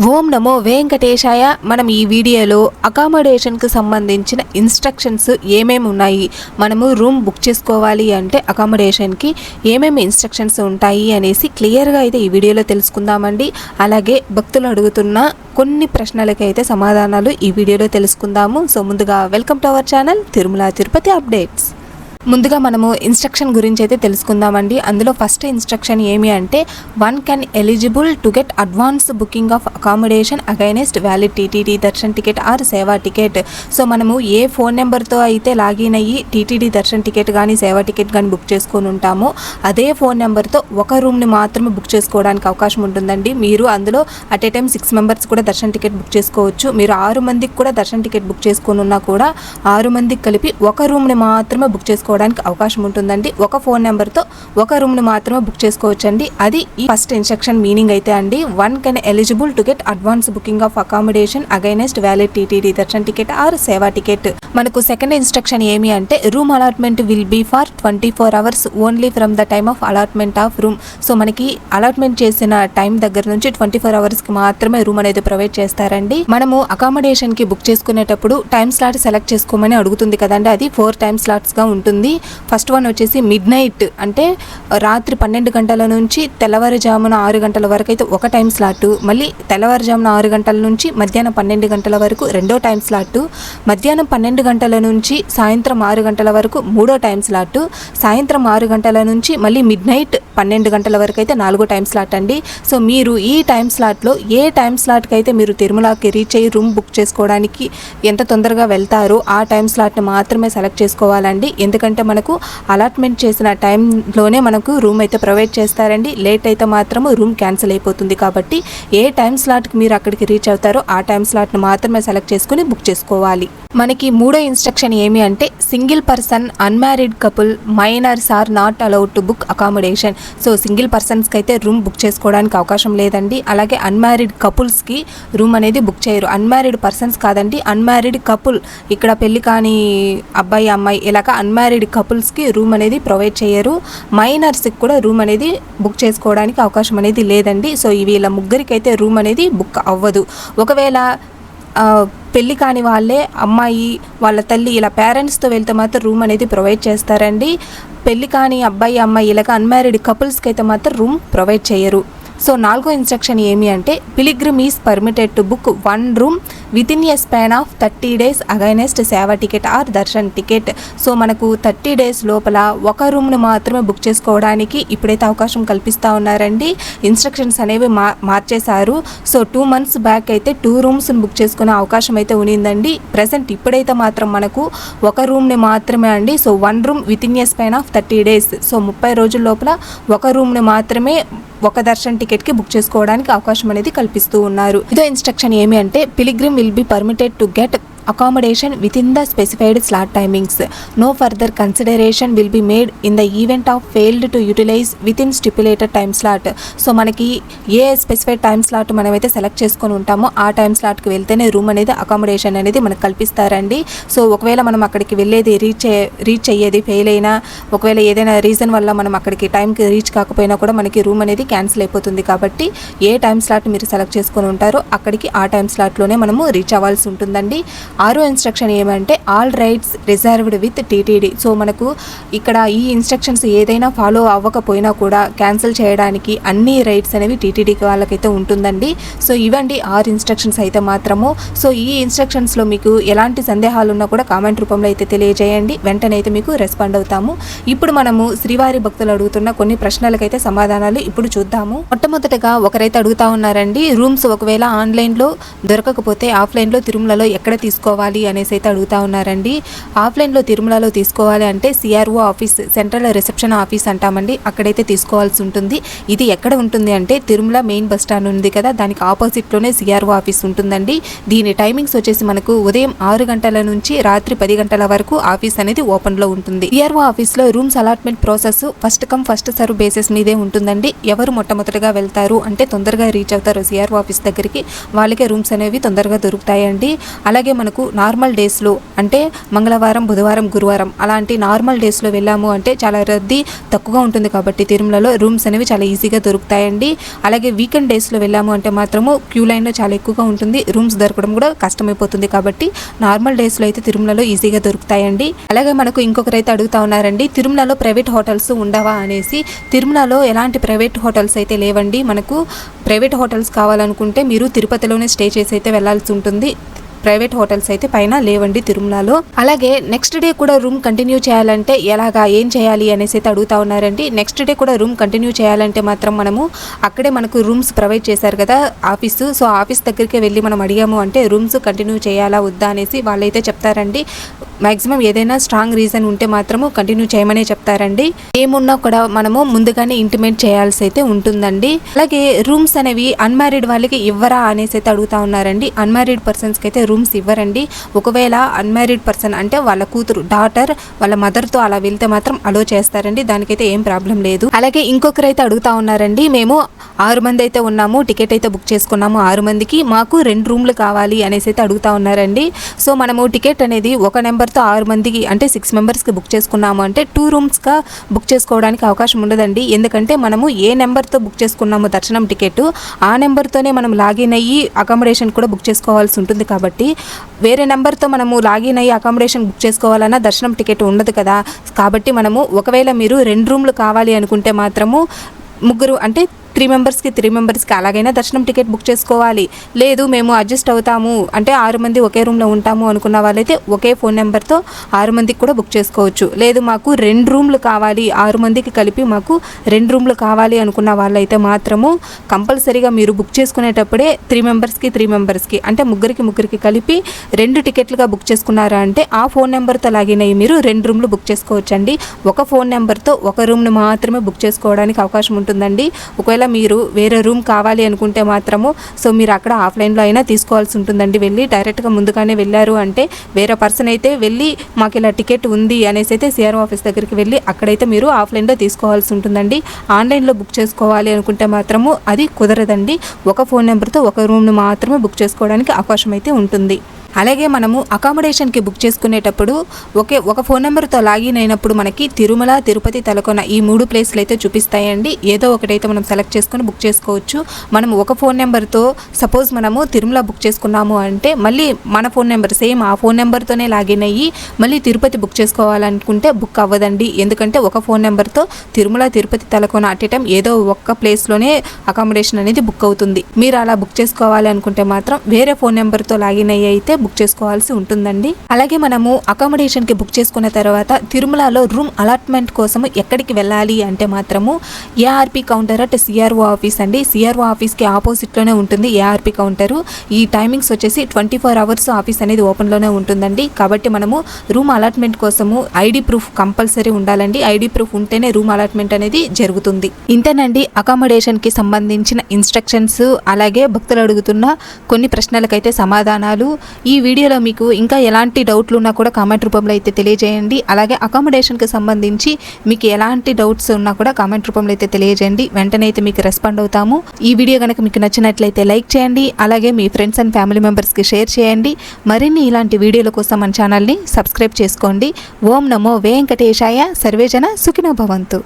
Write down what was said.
ఓం నమో వెంకటేశాయ. మనం ఈ వీడియోలో అకామిడేషన్కి సంబంధించిన ఇన్స్ట్రక్షన్స్ ఏమేమి ఉన్నాయి, మనము రూమ్ బుక్ చేసుకోవాలి అంటే అకామిడేషన్కి ఏమేమి ఇన్స్ట్రక్షన్స్ ఉంటాయి అనేసి క్లియర్గా అయితే ఈ వీడియోలో తెలుసుకుందామండి. అలాగే భక్తులు అడుగుతున్న కొన్ని ప్రశ్నలకైతే సమాధానాలు ఈ వీడియోలో తెలుసుకుందాము. సో ముందుగా welcome to our channel Tirumala Tirupati updates. ముందుగా మనము ఇన్స్ట్రక్షన్ గురించి అయితే తెలుసుకుందామండి. అందులో ఫస్ట్ ఇన్స్ట్రక్షన్ ఏమి అంటే one can eligible to get advance booking of accommodation against valid TTD darshan ticket or seva ticket. So మనము ఏ ఫోన్ నెంబర్తో అయితే లాగిన్ అయ్యి టీటీడీ దర్శన్ టికెట్ కానీ సేవా టికెట్ కానీ బుక్ చేసుకొని ఉంటామో అదే ఫోన్ నెంబర్తో ఒక రూమ్ని మాత్రమే బుక్ చేసుకోవడానికి అవకాశం ఉంటుందండి. మీరు అందులో అట్ ఏ టైం 6 మెంబర్స్ కూడా దర్శన్ టికెట్ బుక్ చేసుకోవచ్చు. మీరు 6 మందికి కూడా దర్శన్ టికెట్ బుక్ చేసుకొని ఉన్నా కూడా 6 మందికి కలిపి ఒక రూమ్ని మాత్రమే బుక్ చేసుకోవడానికి అవకాశం ఉంటుందండి. ఒక ఫోన్ నెంబర్తో ఒక రూమ్ని మాత్రమే బుక్ చేసుకోవచ్చండి. అది ఈ ఫస్ట్ ఇన్స్ట్రక్షన్ మీనింగ్ అయితే అండి. One can eligible to get advance booking of accommodation against valid TTD darshan ticket or seva ticket. మనకు సెకండ్ ఇన్స్ట్రక్షన్ ఏమి అంటే room allotment will be for 24 hours only from the time of allotment of room. So మనకి allotment చేసిన time దగ్గర నుంచి 24 hours మాత్రమే room అనేది provide చేస్తారండి. మనము అకామిడేషన్ కి బుక్ చేసుకునేటప్పుడు టైం స్లాట్ సెలెక్ట్ చేసుకోమని అడుగుతుంది కదండి. అది 4 టైమ్ స్లాట్స్ గా ఉంటుంది. ఫస్ట్ వన్ వచ్చేసి మిడ్ నైట్, అంటే రాత్రి 12 గంటల నుంచి తెల్లవారుజామున 6 గంటల వరకు అయితే ఒక టైం స్లాట్, మళ్ళీ తెల్లవారుజామున 6 గంటల నుంచి మధ్యాహ్నం 12 గంటల వరకు రెండో టైం స్లాట్, మధ్యాహ్నం 12 గంటల నుంచి సాయంత్రం 6 గంటల వరకు మూడో టైం స్లాట్, సాయంత్రం 6 గంటల నుంచి మళ్ళీ మిడ్ నైట్ 12 గంటల వరకు అయితే 4గో టైం స్లాట్ అండి. సో మీరు ఈ టైం స్లాట్లో ఏ టైం స్లాట్కి అయితే మీరు తిరుమలకి రీచ్ అయ్యి రూమ్ బుక్ చేసుకోవడానికి ఎంత తొందరగా వెళ్తారో ఆ టైం స్లాట్ని మాత్రమే సెలెక్ట్ చేసుకోవాలండి. ఎందుకంటే మనకు అలాట్మెంట్ చేసిన టైంలోనే మనకు రూమ్ అయితే ప్రొవైడ్ చేస్తారండి. లేట్ అయితే మాత్రము రూమ్ క్యాన్సిల్ అయిపోతుంది. కాబట్టి ఏ టైం స్లాట్కి మీరు అక్కడికి రీచ్ అవుతారో ఆ టైం స్లాట్ని మాత్రమే సెలెక్ట్ చేసుకుని బుక్ చేసుకోవాలి. మనకి మూడో ఇన్స్ట్రక్షన్ ఏమి అంటే single person, unmarried couple, minors are not allowed to book accommodation. So single పర్సన్స్కి అయితే రూమ్ బుక్ చేసుకోవడానికి అవకాశం లేదండి. అలాగే అన్మ్యారీడ్ కపుల్స్కి రూమ్ అనేది బుక్ చేయరు. అన్మ్యారీడ్ పర్సన్స్ కాదండి, అన్మ్యారీడ్ కపుల్, ఇక్కడ పెళ్లి కాని అబ్బాయి అమ్మాయి ఇలాగ అన్మ్యారీడ్ కపుల్స్కి రూమ్ అనేది ప్రొవైడ్ చేయరు. మైనర్స్కి కూడా రూమ్ అనేది బుక్ చేసుకోవడానికి అవకాశం అనేది లేదండి. సో వీళ్ళ ముగ్గురికి అయితే రూమ్ అనేది బుక్ అవ్వదు. ఒకవేళ పెళ్ళి కాని వాళ్ళే అమ్మాయి వాళ్ళ తల్లి ఇలా పేరెంట్స్తో వెళ్తే మాత్రం రూమ్ అనేది ప్రొవైడ్ చేస్తారండి. పెళ్ళి కాని అబ్బాయి అమ్మాయి ఇలాగ అన్మ్యారీడ్ కపుల్స్కి అయితే మాత్రం రూమ్ ప్రొవైడ్ చేయరు. సో 4గో ఇన్స్ట్రక్షన్ ఏమి అంటే pilgrim is permitted to book 1 room with in a span of 30 days against seva ticket or darshan ticket. So మనకు 30 days లోపల ఒక రూమ్ని మాత్రమే బుక్ చేసుకోవడానికి ఇప్పుడైతే అవకాశం కల్పిస్తూ ఉన్నారండి. ఇన్స్ట్రక్షన్స్ అనేవి మార్చేశారు. సో 2 months బ్యాక్ అయితే 2 rooms బుక్ చేసుకునే అవకాశం అయితే ఉన్నిందండి. ప్రజెంట్ ఇప్పుడైతే మాత్రం మనకు ఒక రూమ్ని మాత్రమే అండి. So 1 room with in a span of 30 days. So 30 రోజుల లోపల ఒక రూమ్ని మాత్రమే ఒక దర్శన్ టికెట్కి బుక్ చేసుకోవడానికి అవకాశం అనేది కల్పిస్తూ ఉన్నారు. ఇదో ఇన్స్ట్రక్షన్ ఏమి అంటే pilgrim will be permitted to get accommodation within the specified slot timings. No further consideration will be made in the event of failed to utilize within stipulated time slot. So మనకి ఏ specified time slot మనమైతే select చేసుకొని ఉంటామో ఆ time స్లాట్కి వెళ్తేనే room అనేది accommodation అనేది మనకు కల్పిస్తారండి. So ఒకవేళ మనం అక్కడికి వెళ్ళేది రీచ్ అయ్యేది ఫెయిల్ అయినా, ఒకవేళ ఏదైనా రీజన్ వల్ల మనం అక్కడికి టైంకి రీచ్ కాకపోయినా కూడా మనకి రూమ్ అనేది క్యాన్సిల్ అయిపోతుంది. కాబట్టి ఏ టైం స్లాట్ మీరు సెలెక్ట్ చేసుకొని ఉంటారో అక్కడికి ఆ టైం స్లాట్లోనే మనము రీచ్ అవ్వాల్సి ఉంటుందండి. 6వ ఇన్స్ట్రక్షన్ ఏమంటే all rights reserved with TTD. So మనకు ఇక్కడ ఈ ఇన్స్ట్రక్షన్స్ ఏదైనా ఫాలో అవ్వకపోయినా కూడా క్యాన్సిల్ చేయడానికి అన్ని రైట్స్ అనేవి టీటీడీకి వాళ్ళకైతే ఉంటుందండి. సో ఇవండి 6 ఇన్స్ట్రక్షన్స్ అయితే మాత్రము. సో ఈ ఇన్స్ట్రక్షన్స్లో మీకు ఎలాంటి సందేహాలు ఉన్నా కూడా కామెంట్ రూపంలో అయితే తెలియజేయండి. వెంటనే అయితే మీకు రెస్పాండ్ అవుతాము. ఇప్పుడు మనము శ్రీవారి భక్తులు అడుగుతున్న కొన్ని ప్రశ్నలకైతే సమాధానాలు ఇప్పుడు చూద్దాము. మొట్టమొదటిగా ఒకరైతే అడుగుతా ఉన్నారండి, రూమ్స్ ఒకవేళ ఆన్లైన్లో దొరకకపోతే ఆఫ్లైన్లో తిరుమలలో ఎక్కడ తీసుకోవాలి అనేసి అయితే అడుగుతా ఉన్నారండి. ఆఫ్లైన్లో తిరుమలలో తీసుకోవాలి అంటే CRO office, central reception office అంటామండి, అక్కడైతే తీసుకోవాల్సి ఉంటుంది. ఇది ఎక్కడ ఉంటుంది అంటే తిరుమల మెయిన్ బస్ స్టాండ్ ఉంది కదా, దానికి ఆపోజిట్లోనే సిఆర్ఓ ఆఫీస్ ఉంటుందండి. దీని టైమింగ్స్ వచ్చేసి మనకు ఉదయం 6 గంటల నుంచి రాత్రి 10 గంటల వరకు ఆఫీస్ అనేది ఓపెన్లో ఉంటుంది. సిఆర్ఓ ఆఫీస్లో rooms allotment process first come first serve basis మీదే ఉంటుందండి. ఎవరు మొట్టమొదటిగా వెళ్తారు అంటే తొందరగా రీచ్ అవుతారు సిఆర్ఓ ఆఫీస్ దగ్గరికి, వాళ్ళకే రూమ్స్ అనేవి తొందరగా దొరుకుతాయండి. అలాగే మనకు మనకు నార్మల్ డేస్లో అంటే మంగళవారం, బుధవారం, గురువారం అలాంటి నార్మల్ డేస్లో వెళ్ళాము అంటే చాలా రద్దీ తక్కువగా ఉంటుంది కాబట్టి తిరుమలలో రూమ్స్ అనేవి చాలా ఈజీగా దొరుకుతాయండి. అలాగే వీకెండ్ డేస్లో వెళ్ళాము అంటే మాత్రము క్యూ లైన్ చాలా ఎక్కువగా ఉంటుంది, రూమ్స్ దొరకడం కూడా కష్టమైపోతుంది. కాబట్టి నార్మల్ డేస్లో అయితే తిరుమలలో ఈజీగా దొరుకుతాయండి. అలాగే మనకు ఇంకొకరైతే అడుగుతా ఉన్నారండి, తిరుమలలో ప్రైవేట్ హోటల్స్ ఉండవా అనేసి. తిరుమలలో ఎలాంటి ప్రైవేట్ హోటల్స్ అయితే లేవండి. మనకు ప్రైవేట్ హోటల్స్ కావాలనుకుంటే మీరు తిరుపతిలోనే స్టే చేసి అయితే వెళ్లాల్సి ఉంటుంది. ప్రైవేట్ హోటల్స్ అయితే పైన లేవండి తిరుమలలో. అలాగే నెక్స్ట్ డే కూడా రూమ్ కంటిన్యూ చేయాలంటే ఎలాగా, ఏం చేయాలి అనేసి అయితే అడుగుతా ఉన్నారండి. నెక్స్ట్ డే కూడా రూమ్ కంటిన్యూ చేయాలంటే మాత్రం మనము అక్కడే మనకు రూమ్స్ ప్రొవైడ్ చేశారు కదా ఆఫీసు, సో ఆఫీస్ దగ్గరికి వెళ్ళి మనం అడిగాము అంటే రూమ్స్ కంటిన్యూ చేయాలా వద్దా అనేసి వాళ్ళైతే చెప్తారండి. మ్యాక్సిమం ఏదైనా స్ట్రాంగ్ రీజన్ ఉంటే మాత్రము కంటిన్యూ చేయమనే చెప్తారండి. ఏమున్నా కూడా మనము ముందుగానే ఇంటిమేట్ చేయాల్సి అయితే ఉంటుందండి. అలాగే రూమ్స్ అనేవి అన్మ్యారీడ్ వాళ్ళకి ఇవ్వరా అనేసి అయితే అడుగుతా ఉన్నారండి. అన్మ్యారీడ్ పర్సన్స్కి అయితే రూమ్స్ ఇవ్వరండి. ఒకవేళ అన్మ్యారీడ్ పర్సన్ అంటే వాళ్ళ కూతురు, డాటర్ వాళ్ళ మదర్తో అలా వెళ్తే మాత్రం అలో చేస్తారండి, దానికైతే ఏం ప్రాబ్లం లేదు. అలాగే ఇంకొకరైతే అడుగుతా ఉన్నారండి, మేము 6 మంది అయితే ఉన్నాము, టికెట్ అయితే బుక్ చేసుకున్నాము 6 మందికి, మాకు 2 రూమ్లు కావాలి అనేసి అయితే అడుగుతా ఉన్నారండి. సో మనము టికెట్ అనేది ఒక నెంబర్తో 6 మందికి అంటే 6 మెంబర్స్కి బుక్ చేసుకున్నాము అంటే 2 రూమ్స్గా బుక్ చేసుకోవడానికి అవకాశం ఉండదండి. ఎందుకంటే మనము ఏ నెంబర్తో బుక్ చేసుకున్నామో దర్శనం టికెట్ ఆ నెంబర్తోనే మనం లాగిన్ అయ్యి అకామిడేషన్ కూడా బుక్ చేసుకోవాల్సి ఉంటుంది. కాబట్టి వేరే నెంబర్తో మనము లాగిన్ అయ్యి అకామిడేషన్ బుక్ చేసుకోవాలన్నా దర్శనం టికెట్ ఉండదు కదా. కాబట్టి మనము ఒకవేళ మీరు 2 రూమ్లు కావాలి అనుకుంటే మాత్రము ముగ్గురు అంటే 3 మెంబర్స్కి 3 మెంబర్స్కి అలాగైనా దర్శనం టికెట్ బుక్ చేసుకోవాలి. లేదు మేము అడ్జస్ట్ అవుతాము అంటే 6 మంది ఒకే రూమ్లో ఉంటాము అనుకున్న వాళ్ళైతే ఒకే ఫోన్ నెంబర్తో 6 మందికి కూడా బుక్ చేసుకోవచ్చు. లేదు మాకు 2 రూమ్లు కావాలి, 6 మందికి కలిపి మాకు 2 రూమ్లు కావాలి అనుకున్న వాళ్ళైతే మాత్రము కంపల్సరీగా మీరు బుక్ చేసుకునేటప్పుడే 3 మెంబర్స్కి అంటే ముగ్గురికి కలిపి 2 టికెట్లుగా బుక్ చేసుకున్నారా అంటే ఆ ఫోన్ నెంబర్తో లాగిన్ అయ్యి మీరు 2 రూమ్లు బుక్ చేసుకోవచ్చండి. ఒక ఫోన్ నెంబర్తో ఒక రూమ్ను మాత్రమే బుక్ చేసుకోవడానికి అవకాశం ఉంటుందండి. ఒకవేళ మీరు వేరే రూమ్ కావాలి అనుకుంటే మాత్రము సో మీరు అక్కడ ఆఫ్లైన్లో అయినా తీసుకోవాల్సి ఉంటుందండి. వెళ్ళి డైరెక్ట్గా ముందుగానే వెళ్ళారు అంటే వేరే పర్సన్ అయితే వెళ్ళి మాకు ఇలా టికెట్ ఉంది అనేసి అయితే సిఆర్ఓ ఆఫీస్ దగ్గరికి వెళ్ళి అక్కడైతే మీరు ఆఫ్లైన్లో తీసుకోవాల్సి ఉంటుందండి. ఆన్లైన్లో బుక్ చేసుకోవాలి అనుకుంటే మాత్రము అది కుదరదండి. ఒక ఫోన్ నెంబర్తో ఒక రూమ్ను మాత్రమే బుక్ చేసుకోవడానికి అవకాశం అయితే ఉంటుంది. అలాగే మనము అకామిడేషన్కి బుక్ చేసుకునేటప్పుడు ఒక ఫోన్ నెంబర్తో లాగిన్ అయినప్పుడు మనకి తిరుమల, తిరుపతి, తలకోన ఈ 3 ప్లేస్లు అయితే చూపిస్తాయండి. ఏదో ఒకటైతే మనం సెలెక్ట్ చేసుకొని బుక్ చేసుకోవచ్చు. మనం ఒక ఫోన్ నెంబర్తో సపోజ్ మనము తిరుమల బుక్ చేసుకున్నాము అంటే మళ్ళీ మన ఫోన్ నెంబర్ సేమ్ ఆ ఫోన్ నెంబర్తోనే లాగిన్ అయ్యి మళ్ళీ తిరుపతి బుక్ చేసుకోవాలనుకుంటే బుక్ అవ్వదండి. ఎందుకంటే ఒక ఫోన్ నెంబర్తో Tirumala, Tirupati, Talakona at a time ఏదో ఒక్క ప్లేస్లోనే అకామిడేషన్ అనేది బుక్ అవుతుంది. మీరు అలా బుక్ చేసుకోవాలి అనుకుంటే మాత్రం వేరే ఫోన్ నెంబర్తో లాగిన్ అయ్యి అయితే బుక్ చేసుకోవాల్సి ఉంటుందండి. అలాగే మనము అకామిడేషన్ కి బుక్ చేసుకున్న తర్వాత తిరుమలలో రూమ్ అలాట్మెంట్ కోసం ఎక్కడికి వెళ్ళాలి అంటే మాత్రము ARP counter at CRO office అండి. సిఆర్ఓ ఆఫీస్ కి ఆపోజిట్ లోనే ఉంటుంది ఏఆర్పి కౌంటర్. ఈ టైమింగ్స్ వచ్చేసి 24 అవర్స్ ఆఫీస్ అనేది ఓపెన్ లోనే ఉంటుందండి. కాబట్టి మనము రూమ్ అలాట్మెంట్ కోసము ఐడి ప్రూఫ్ కంపల్సరీ ఉండాలండి. ఐడి ప్రూఫ్ ఉంటేనే రూమ్ అలాట్మెంట్ అనేది జరుగుతుంది. ఇంతేనండి అకామిడేషన్ కి సంబంధించిన ఇన్స్ట్రక్షన్స్. అలాగే భక్తులు అడుగుతున్న కొన్ని ప్రశ్నలకైతే సమాధానాలు. ఈ వీడియోలో మీకు ఇంకా ఎలాంటి డౌట్లు ఉన్నా కూడా కామెంట్ రూపంలో అయితే తెలియజేయండి. అలాగే అకామిడేషన్కి సంబంధించి మీకు ఎలాంటి డౌట్స్ ఉన్నా కూడా కామెంట్ రూపంలో అయితే తెలియజేయండి. వెంటనే అయితే మీకు రెస్పాండ్ అవుతాము. ఈ వీడియో కనుక మీకు నచ్చినట్లయితే లైక్ చేయండి. అలాగే మీ ఫ్రెండ్స్ అండ్ ఫ్యామిలీ మెంబర్స్కి షేర్ చేయండి. మరిన్ని ఇలాంటి వీడియోల కోసం మన ఛానల్ని సబ్స్క్రైబ్ చేసుకోండి. ఓం నమో వెంకటేశాయ. సర్వేజన సుఖినో భవంతు.